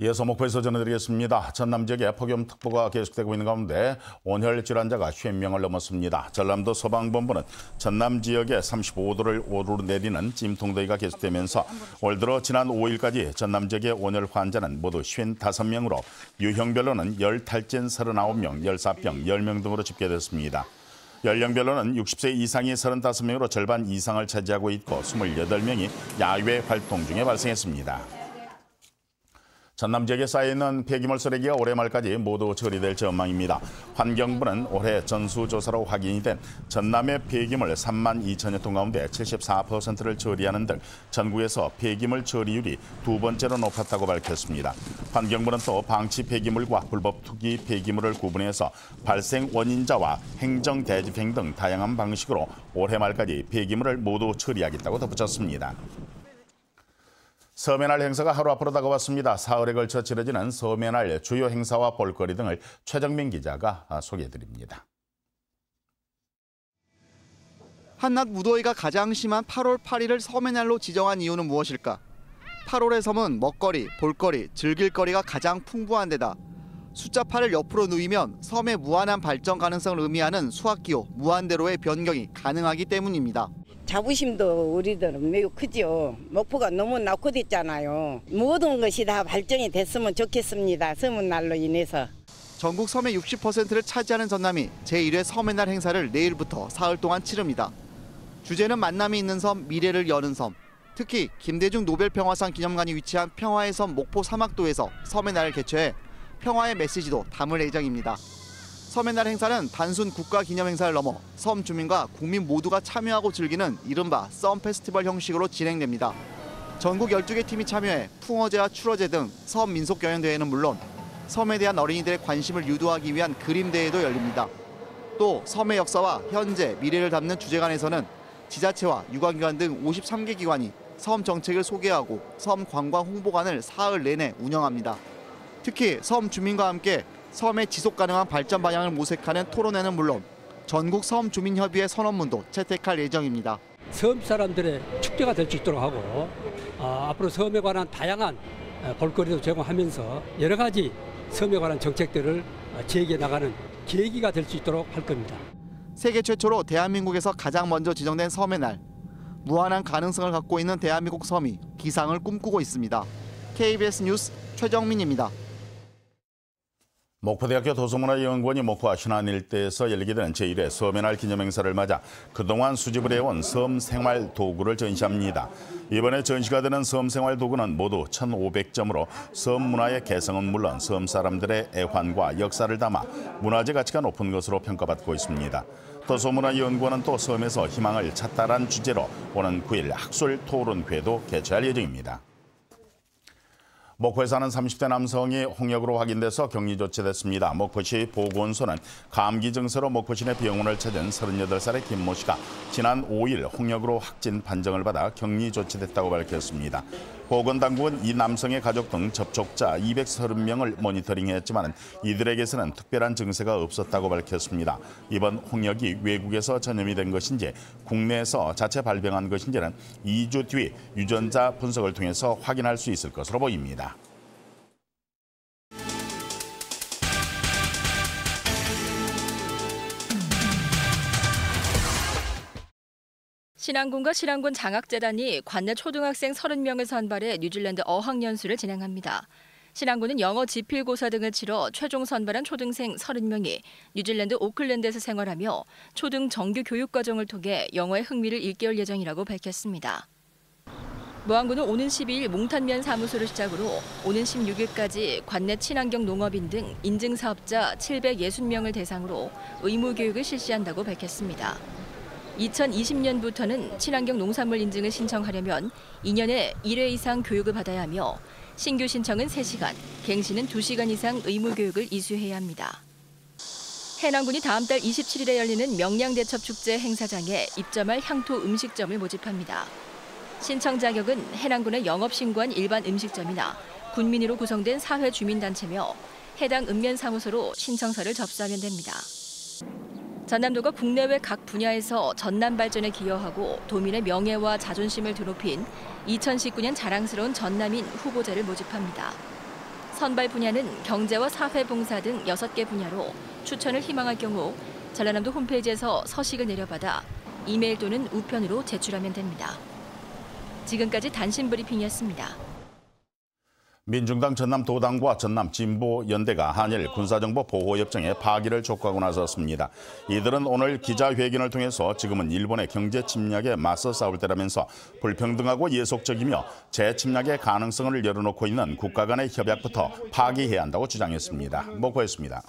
이어서 목포에서 전해드리겠습니다. 전남 지역에 폭염특보가 계속되고 있는 가운데 온열 질환자가 50명을 넘었습니다. 전남도 소방본부는 전남 지역에 35도를 오르내리는 찜통더위가 계속되면서 올 들어 지난 5일까지 전남 지역의 온열 환자는 모두 55명으로 유형별로는 열 탈진 39명, 열사병 10명 등으로 집계됐습니다. 연령별로는 60세 이상이 35명으로 절반 이상을 차지하고 있고 28명이 야외 활동 중에 발생했습니다. 전남 지역에 쌓여있는 폐기물 쓰레기가 올해 말까지 모두 처리될 전망입니다. 환경부는 올해 전수조사로 확인이 된 전남의 폐기물 3만 2천여 톤 가운데 74%를 처리하는 등 전국에서 폐기물 처리율이 두 번째로 높았다고 밝혔습니다. 환경부는 또 방치 폐기물과 불법 투기 폐기물을 구분해서 발생 원인자와 행정 대집행 등 다양한 방식으로 올해 말까지 폐기물을 모두 처리하겠다고 덧붙였습니다. 서해날 행사가 하루 앞으로 다가왔습니다. 사흘에 걸쳐 치러지는 서해날 주요 행사와 볼거리 등을 최정민 기자가 소개해드립니다. 한낮 무더위가 가장 심한 8월 8일을 서해날로 지정한 이유는 무엇일까? 8월의 섬은 먹거리, 볼거리, 즐길거리가 가장 풍부한 데다 숫자 8을 옆으로 누이면 섬의 무한한 발전 가능성을 의미하는 수학기호 무한대로의 변경이 가능하기 때문입니다. 자부심도 우리들은 매우 크죠. 목포가 너무 낙후됐잖아요. 모든 것이 다 발전이 됐으면 좋겠습니다. 서해날로 인해서. 전국 섬의 60%를 차지하는 전남이 제1회 서해날 행사를 내일부터 사흘 동안 치릅니다. 주제는 만남이 있는 섬, 미래를 여는 섬. 특히 김대중 노벨평화상 기념관이 위치한 평화의 섬 목포 사막도에서 서해날을 개최해 평화의 메시지도 담을 예정입니다. 서해날 행사는 단순 국가 기념 행사를 넘어 섬 주민과 국민 모두가 참여하고 즐기는 이른바 썸 페스티벌 형식으로 진행됩니다. 전국 12개 팀이 참여해 풍어제와 추러제 등 섬 민속 경연 대회는 물론 섬에 대한 어린이들의 관심을 유도하기 위한 그림 대회도 열립니다. 또 섬의 역사와 현재, 미래를 담는 주제관에서는 지자체와 유관기관 등 53개 기관이 섬 정책을 소개하고 섬 관광 홍보관을 사흘 내내 운영합니다. 특히 섬 주민과 함께 섬의 지속가능한 발전 방향을 모색하는 토론회는 물론 전국 섬주민협의회 선언문도 채택할 예정입니다. 섬 사람들의 축제가 될 수 있도록 하고 앞으로 섬에 관한 다양한 볼거리도 제공하면서 여러 가지 섬에 관한 정책들을 제기해 나가는 계기가 될 수 있도록 할 겁니다. 세계 최초로 대한민국에서 가장 먼저 지정된 서해날. 무한한 가능성을 갖고 있는 대한민국 섬이 기상을 꿈꾸고 있습니다. KBS 뉴스 최정민입니다. 목포대학교 도서문화연구원이 목포와 신안 일대에서 열리게 되는 제1회 서해날 기념행사를 맞아 그동안 수집을 해온 섬 생활 도구를 전시합니다. 이번에 전시가 되는 섬 생활 도구는 모두 1,500점으로 섬 문화의 개성은 물론 섬 사람들의 애환과 역사를 담아 문화재 가치가 높은 것으로 평가받고 있습니다. 도서문화연구원은 또 섬에서 희망을 찾다란 주제로 오는 9일 학술 토론회도 개최할 예정입니다. 목포에 사는 30대 남성이 홍역으로 확인돼서 격리 조치됐습니다. 목포시 보건소는 감기 증세로 목포시 내 병원을 찾은 38살의 김모 씨가 지난 5일 홍역으로 확진 판정을 받아 격리 조치됐다고 밝혔습니다. 보건당국은 이 남성의 가족 등 접촉자 230명을 모니터링했지만 이들에게서는 특별한 증세가 없었다고 밝혔습니다. 이번 홍역이 외국에서 전염이 된 것인지 국내에서 자체 발병한 것인지는 2주 뒤 유전자 분석을 통해서 확인할 수 있을 것으로 보입니다. 신안군과 신안군 장학재단이 관내 초등학생 30명을 선발해 뉴질랜드 어학연수를 진행합니다. 신안군은 영어 지필고사 등을 치러 최종 선발한 초등생 30명이 뉴질랜드 오클랜드에서 생활하며 초등 정규 교육과정을 통해 영어의 흥미를 일깨울 예정이라고 밝혔습니다. 무안군은 오는 12일 몽탄면 사무소를 시작으로 오는 16일까지 관내 친환경 농업인 등 인증사업자 760명을 대상으로 의무교육을 실시한다고 밝혔습니다. 2020년부터는 친환경 농산물 인증을 신청하려면 2년에 1회 이상 교육을 받아야 하며 신규 신청은 3시간, 갱신은 2시간 이상 의무교육을 이수해야 합니다. 해남군이 다음 달 27일에 열리는 명량대첩축제 행사장에 입점할 향토 음식점을 모집합니다. 신청 자격은 해남군에 영업신고한 일반 음식점이나 군민으로 구성된 사회 주민단체며 해당 읍면사무소로 신청서를 접수하면 됩니다. 전남도가 국내외 각 분야에서 전남 발전에 기여하고 도민의 명예와 자존심을 드높인 2019년 자랑스러운 전남인 후보자를 모집합니다. 선발 분야는 경제와 사회봉사 등 6개 분야로 추천을 희망할 경우 전라남도 홈페이지에서 서식을 내려받아 이메일 또는 우편으로 제출하면 됩니다. 지금까지 단신 브리핑이었습니다. 민중당 전남도당과 전남진보연대가 한일 군사정보 보호협정의 파기를 촉구하고 나섰습니다. 이들은 오늘 기자회견을 통해서 지금은 일본의 경제 침략에 맞서 싸울 때라면서 불평등하고 예속적이며 재침략의 가능성을 열어놓고 있는 국가 간의 협약부터 파기해야 한다고 주장했습니다. 보고했습니다.